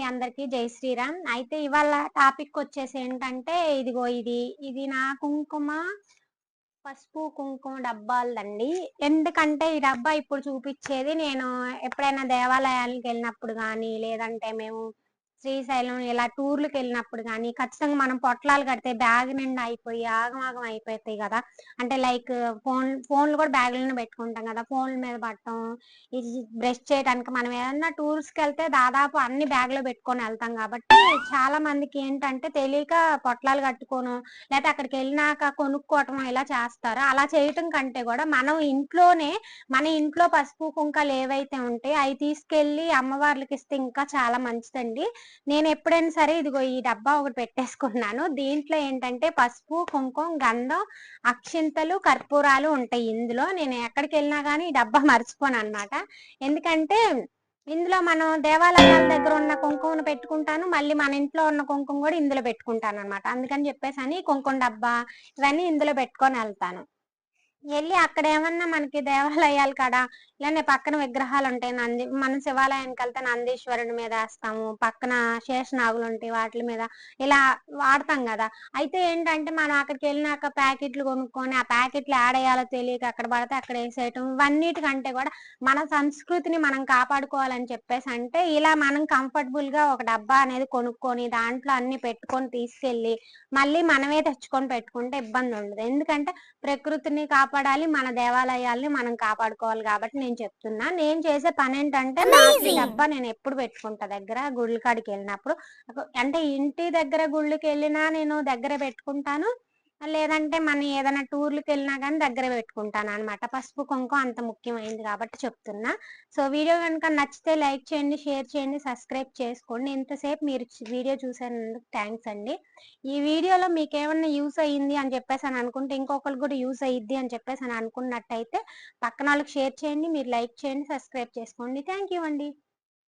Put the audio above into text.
అండి అందరికి జై శ్రీరామ్. అయితే ఇవాళ టాపిక్ వచ్చేసి ఏంటంటే ఇదిగో ఇది నా కుంకుమ పసుపు కుంకుమ డబ్బాలదండి. ఎందుకంటే ఈ డబ్బా ఇప్పుడు చూపించేది నేను ఎప్పుడైనా దేవాలయాలకు వెళ్ళినప్పుడు కానీ లేదంటే మేము శ్రీశైలం ఇలా టూర్లకు వెళ్ళినప్పుడు కానీ ఖచ్చితంగా మనం పొట్లాలు కడితే బ్యాగ్ నిండా అయిపోయి ఆగమాగం అయిపోతాయి కదా. అంటే లైక్ ఫోన్లు కూడా బ్యాగులను పెట్టుకుంటాం కదా, ఫోన్ల మీద పట్టడం, ఇది బ్రష్ చేయడానికి మనం ఏదన్నా టూర్స్కి వెళ్తే దాదాపు అన్ని బ్యాగ్ లో పెట్టుకొని వెళ్తాం కాబట్టి చాలా మందికి ఏంటంటే తెలియక పొట్లాలు కట్టుకోను లేకపోతే అక్కడికి వెళ్ళినాక కొనుక్కోవటం ఇలా చేస్తారు. అలా చేయటం కంటే కూడా మనం ఇంట్లోనే మన ఇంట్లో పసుపు కుంకాలు ఏవైతే ఉంటాయి అవి తీసుకెళ్లి అమ్మవార్లకి ఇస్తే ఇంకా చాలా మంచిదండి. నేను ఎప్పుడైనా సరే ఇదిగో ఈ డబ్బా ఒకటి పెట్టేసుకున్నాను. దీంట్లో ఏంటంటే పసుపు కుంకుమ గంధం అక్షింతలు కర్పూరాలు ఉంటాయి. ఇందులో నేను ఎక్కడికి వెళ్ళినా కానీ ఈ డబ్బా మర్చిపోను అనమాట. ఎందుకంటే ఇందులో మనం దేవాలయాల దగ్గర ఉన్న కుంకుమను పెట్టుకుంటాను, మళ్ళీ మన ఇంట్లో ఉన్న కుంకుమ కూడా ఇందులో పెట్టుకుంటాను అనమాట. అందుకని చెప్పేసి అని కుంకుమ డబ్బా ఇవన్నీ ఇందులో పెట్టుకొని వెళ్తాను. వెళ్ళి అక్కడ ఏమన్నా మనకి దేవాలయాలు కాడ ఇలానే పక్కన విగ్రహాలు ఉంటాయి. మన శివాలయానికి వెళ్తే నందీశ్వరుని మీద వేస్తాము, పక్కన శేషనాగులు ఉంటాయి వాటి మీద ఇలా వాడతాం కదా. అయితే ఏంటంటే మనం అక్కడికి వెళ్ళినాక ప్యాకెట్లు కొనుక్కొని ఆ ప్యాకెట్లు ఆడేయాలో తెలియక అక్కడ పడితే అక్కడ వేసేయటం, ఇవన్నిటికంటే కూడా మన సంస్కృతిని మనం కాపాడుకోవాలని చెప్పేసి అంటే ఇలా మనం కంఫర్టబుల్ గా ఒక డబ్బా అనేది కొనుక్కొని దాంట్లో అన్ని పెట్టుకొని తీసుకెళ్ళి మళ్ళీ మనమే తెచ్చుకొని పెట్టుకుంటే ఇబ్బంది ఉండదు. ఎందుకంటే ప్రకృతిని కాపాడాలి, మన దేవాలయాల్ని మనం కాపాడుకోవాలి. కాబట్టి నేను చెప్తున్నా, నేను చేసే పని ఏంటంటే నాకు ఈ డబ్బా నేను ఎప్పుడు పెట్టుకుంటా దగ్గర గుళ్ళ కాడికి వెళ్ళినప్పుడు. అంటే ఇంటి దగ్గర గుళ్ళకి వెళ్ళినా నేను దగ్గర పెట్టుకుంటాను, లేదంటే మన ఏదైనా టూర్లకు వెళ్ళినా కానీ దగ్గర పెట్టుకుంటాను అనమాట. పసుపు కుంకుమ అంత ముఖ్యమైనది కాబట్టి చెప్తున్నా. సో వీడియో కనుక నచ్చితే లైక్ చేయండి, షేర్ చేయండి, సబ్స్క్రైబ్ చేసుకోండి. ఇంతసేపు మీరు వీడియో చూసినందుకు థ్యాంక్స్ అండి. ఈ వీడియోలో మీకు ఏమన్నా యూస్ అయ్యింది అని చెప్పేసి అని అనుకుంటే ఇంకొకరికి కూడా యూస్ అయ్యిద్ది అని చెప్పేసి అని అనుకున్నట్టయితే పక్కన వాళ్ళకి షేర్ చేయండి, మీరు లైక్ చేయండి, సబ్స్క్రైబ్ చేసుకోండి. థ్యాంక్ యూ అండి.